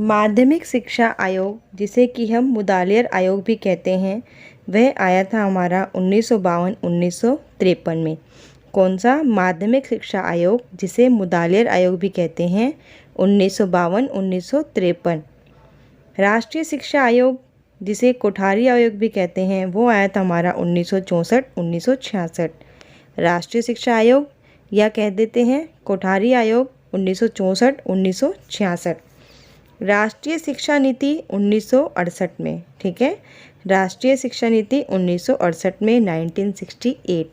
माध्यमिक शिक्षा आयोग, जिसे कि हम मुदालियर आयोग भी कहते हैं, वह आया था हमारा 1952-1953 में। कौन सा? माध्यमिक शिक्षा आयोग, जिसे मुदालियर आयोग भी कहते हैं, 1952-1953। राष्ट्रीय शिक्षा आयोग, जिसे कोठारी आयोग भी कहते हैं, वो आया था हमारा 1964-1966। राष्ट्रीय शिक्षा आयोग या कह देते हैं कोठारी आयोग, 1964-1966। राष्ट्रीय शिक्षा नीति 1968 में, ठीक है। राष्ट्रीय शिक्षा नीति 1968 में, 1968।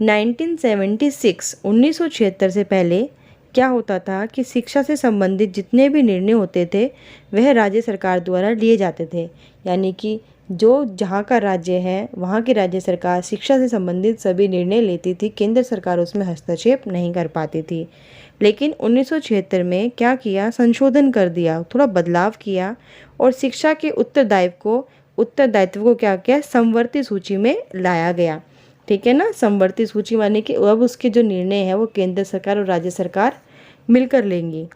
1976 से पहले क्या होता था कि शिक्षा से संबंधित जितने भी निर्णय होते थे वह राज्य सरकार द्वारा लिए जाते थे। यानी कि जो जहाँ का राज्य है वहाँ की राज्य सरकार शिक्षा से संबंधित सभी निर्णय लेती थी, केंद्र सरकार उसमें हस्तक्षेप नहीं कर पाती थी। लेकिन 1976 में क्या किया? संशोधन कर दिया, थोड़ा बदलाव किया और शिक्षा के उत्तरदायित्व को क्या किया? समवर्ती सूची में लाया गया, ठीक है ना। समवर्ती सूची माने कि अब उसके जो निर्णय है वो केंद्र सरकार और राज्य सरकार मिलकर लेंगी,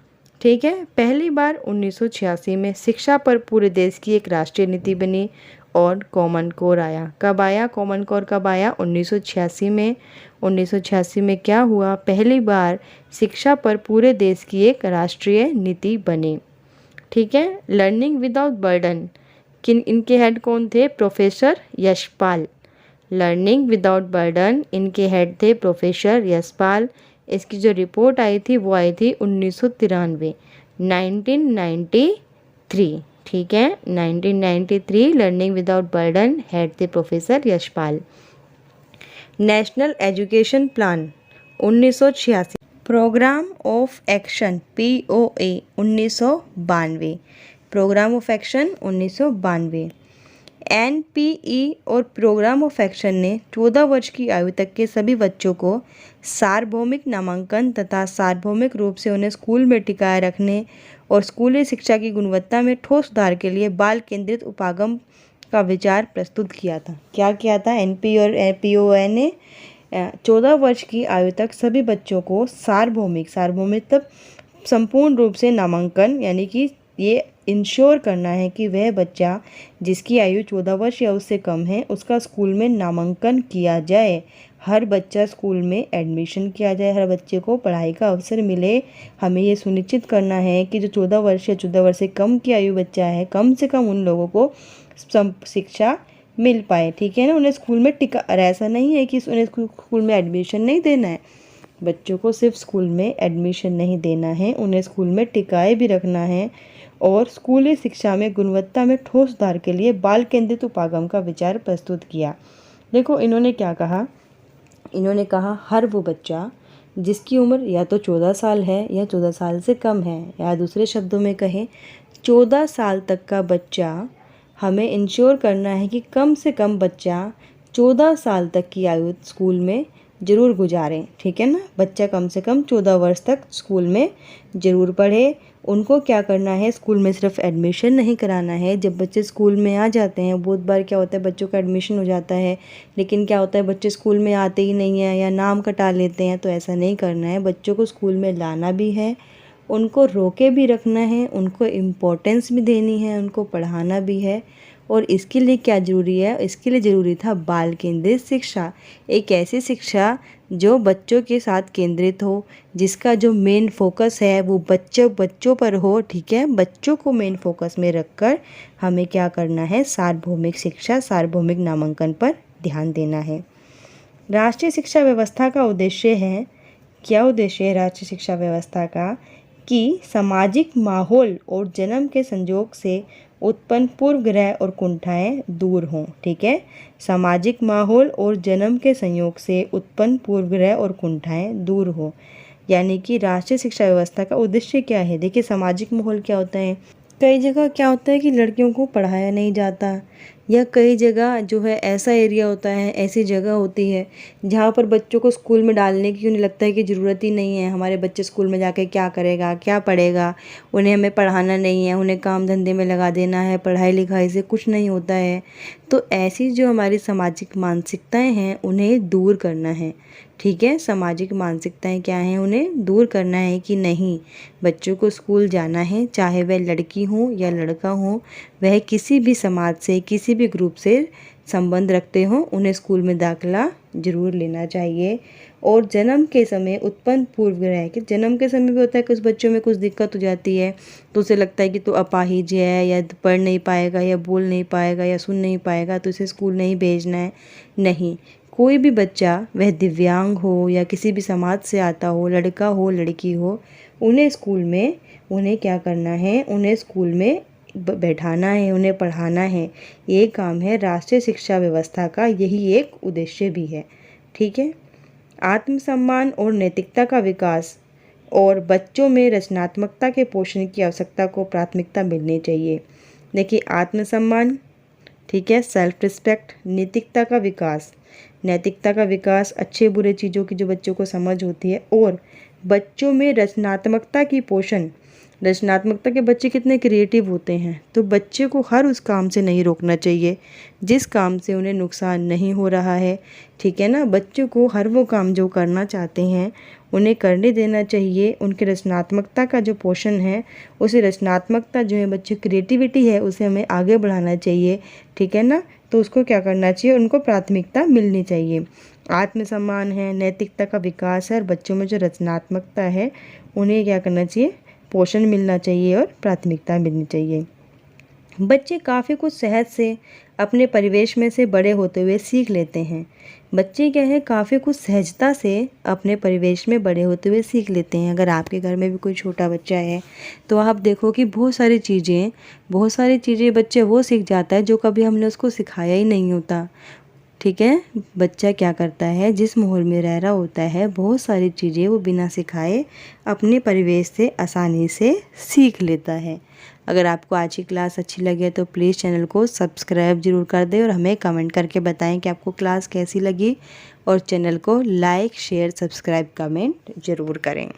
ठीक है। पहली बार 1986 में शिक्षा पर पूरे देश की एक राष्ट्रीय नीति बनी और कॉमन कोर आया। कब आया कॉमन कोर? कब आया? 1986 में। 1986 में क्या हुआ? पहली बार शिक्षा पर पूरे देश की एक राष्ट्रीय नीति बनी, ठीक है। लर्निंग विदाउट बर्डन, इनके हेड कौन थे? Professor Yashpal. Learning without burden, इनके हेड थे प्रोफेसर यशपाल। इसकी जो रिपोर्ट आई थी वो आई थी 1993, ठीक है। 1993 लर्निंग विदाउट बर्डन, हेड थे professor Yashpal. National education plan 1986, programme of action POA 1992, programme of action 1992। NPE और प्रोग्राम ऑफ एक्शन ने 14 वर्ष की आयु तक के सभी बच्चों को सार्वभौमिक नामांकन तथा सार्वभौमिक रूप से उन्हें स्कूल में टिकाए रखने और स्कूली शिक्षा की गुणवत्ता में ठोस सुधार के लिए बाल केंद्रित उपागम का विचार प्रस्तुत किया था। क्या किया था? NPE और POA ने 14 वर्ष की आयु तक सभी बच्चों को सार्वभौमिक तब संपूर्ण रूप से नामांकन, यानी कि ये इंश्योर करना है कि वह बच्चा जिसकी आयु 14 वर्ष या उससे कम है उसका स्कूल में नामांकन किया जाए। हर बच्चा स्कूल में एडमिशन किया जाए, हर बच्चे को पढ़ाई का अवसर मिले। हमें ये सुनिश्चित करना है कि जो 14 वर्ष या 14 वर्ष से कम की आयु बच्चा है, कम से कम उन लोगों को शिक्षा मिल पाए, ठीक है ना। उन्हें स्कूल में टिका, ऐसा नहीं है कि उन्हें स्कूल में एडमिशन नहीं देना है। बच्चों को सिर्फ स्कूल में एडमिशन नहीं देना है, उन्हें स्कूल में टिकाए भी रखना है और स्कूली शिक्षा में गुणवत्ता में ठोस सुधार के लिए बाल केंद्रित उपागम का विचार प्रस्तुत किया। देखो इन्होंने क्या कहा? इन्होंने कहा हर वो बच्चा जिसकी उम्र या तो 14 साल है या 14 साल से कम है, या दूसरे शब्दों में कहें 14 साल तक का बच्चा, हमें इंश्योर करना है कि कम से कम बच्चा 14 साल तक की आयु स्कूल में ज़रूर गुजारें, ठीक है ना। बच्चा कम से कम 14 वर्ष तक स्कूल में ज़रूर पढ़े। उनको क्या करना है? स्कूल में सिर्फ एडमिशन नहीं कराना है। जब बच्चे स्कूल में आ जाते हैं, बहुत बार क्या होता है बच्चों का एडमिशन हो जाता है, लेकिन क्या होता है बच्चे स्कूल में आते ही नहीं हैं या नाम कटा लेते हैं। तो ऐसा नहीं करना है, बच्चों को स्कूल में लाना भी है, उनको रोके भी रखना है, उनको इम्पोर्टेंस भी देनी है, उनको पढ़ाना भी है। और इसके लिए क्या ज़रूरी है? इसके लिए ज़रूरी था बाल केंद्रित शिक्षा, एक ऐसी शिक्षा जो बच्चों के साथ केंद्रित हो, जिसका जो मेन फोकस है वो बच्चों पर हो, ठीक है। बच्चों को मेन फोकस में रखकर हमें क्या करना है? सार्वभौमिक शिक्षा, सार्वभौमिक नामांकन पर ध्यान देना है। राष्ट्रीय शिक्षा व्यवस्था का उद्देश्य है, क्या उद्देश्य है राष्ट्रीय शिक्षा व्यवस्था का? कि सामाजिक माहौल और जन्म के संयोग से उत्पन्न पूर्वग्रह और कुंठाएं दूर हों, ठीक है। सामाजिक माहौल और जन्म के संयोग से उत्पन्न पूर्वग्रह और कुंठाएं दूर हो, यानी कि राष्ट्रीय शिक्षा व्यवस्था का उद्देश्य क्या है? देखिए सामाजिक माहौल क्या होता है, कई जगह क्या होता है कि लड़कियों को पढ़ाया नहीं जाता, या कई जगह जो है ऐसा एरिया होता है, ऐसी जगह होती है जहाँ पर बच्चों को स्कूल में डालने की उन्हें लगता है कि ज़रूरत ही नहीं है। हमारे बच्चे स्कूल में जाके क्या करेगा, क्या पढ़ेगा, उन्हें हमें पढ़ाना नहीं है, उन्हें काम धंधे में लगा देना है, पढ़ाई लिखाई से कुछ नहीं होता है। तो ऐसी जो हमारी सामाजिक मानसिकताएं हैं उन्हें दूर करना है, ठीक है। सामाजिक मानसिकताएं क्या हैं, उन्हें दूर करना है कि नहीं, बच्चों को स्कूल जाना है, चाहे वह लड़की हो या लड़का हो, वह किसी भी समाज से, किसी भी ग्रुप से संबंध रखते हों, उन्हें स्कूल में दाखिला ज़रूर लेना चाहिए। और जन्म के समय उत्पन्न पूर्वग्रह, कि जन्म के समय भी होता है कुछ बच्चों में कुछ दिक्कत हो जाती है, तो उसे लगता है कि तो अपाहिज है या पढ़ नहीं पाएगा या बोल नहीं पाएगा या सुन नहीं पाएगा, तो इसे स्कूल नहीं भेजना है। नहीं, कोई भी बच्चा, वह दिव्यांग हो या किसी भी समाज से आता हो, लड़का हो लड़की हो, उन्हें स्कूल में, उन्हें क्या करना है, उन्हें स्कूल में बैठाना है, उन्हें पढ़ाना है। ये काम है राष्ट्रीय शिक्षा व्यवस्था का, यही एक उद्देश्य भी है। ठीक है। आत्मसम्मान और नैतिकता का विकास और बच्चों में रचनात्मकता के पोषण की आवश्यकता को प्राथमिकता मिलनी चाहिए। देखिए, आत्मसम्मान, ठीक है, सेल्फ रिस्पेक्ट, नैतिकता का विकास, अच्छे बुरे चीज़ों की जो बच्चों को समझ होती है, और बच्चों में रचनात्मकता की पोषण। रचनात्मकता के बच्चे कितने क्रिएटिव होते हैं, तो बच्चे को हर उस काम से नहीं रोकना चाहिए जिस काम से उन्हें नुकसान नहीं हो रहा है। ठीक है ना, बच्चों को हर वो काम जो करना चाहते हैं उन्हें करने देना चाहिए। उनके रचनात्मकता का जो पोषण है, उसे रचनात्मकता जो है, बच्चे क्रिएटिविटी है, उसे हमें आगे बढ़ाना चाहिए। ठीक है ना, तो उसको क्या करना चाहिए, उनको प्राथमिकता मिलनी चाहिए। आत्मसम्मान है, नैतिकता का विकास है, और बच्चों में जो रचनात्मकता है उन्हें क्या करना चाहिए, पोषण मिलना चाहिए और प्राथमिकता मिलनी चाहिए। बच्चे काफ़ी कुछ सहज से अपने परिवेश में से बड़े होते हुए सीख लेते हैं। बच्चे क्या है, काफ़ी कुछ सहजता से अपने परिवेश में बड़े होते हुए सीख लेते हैं। अगर आपके घर में भी कोई छोटा बच्चा है तो आप देखो कि बहुत सारी चीज़ें बच्चे वो सीख जाता है जो कभी हमने उसको सिखाया ही नहीं होता। ठीक है, बच्चा क्या करता है, जिस माहौल में रह रहा होता है, बहुत सारी चीज़ें वो बिना सिखाए अपने परिवेश से आसानी से सीख लेता है। अगर आपको आज की क्लास अच्छी लगे तो प्लीज़ चैनल को सब्सक्राइब ज़रूर कर दें और हमें कमेंट करके बताएं कि आपको क्लास कैसी लगी, और चैनल को लाइक शेयर सब्सक्राइब कमेंट ज़रूर करें।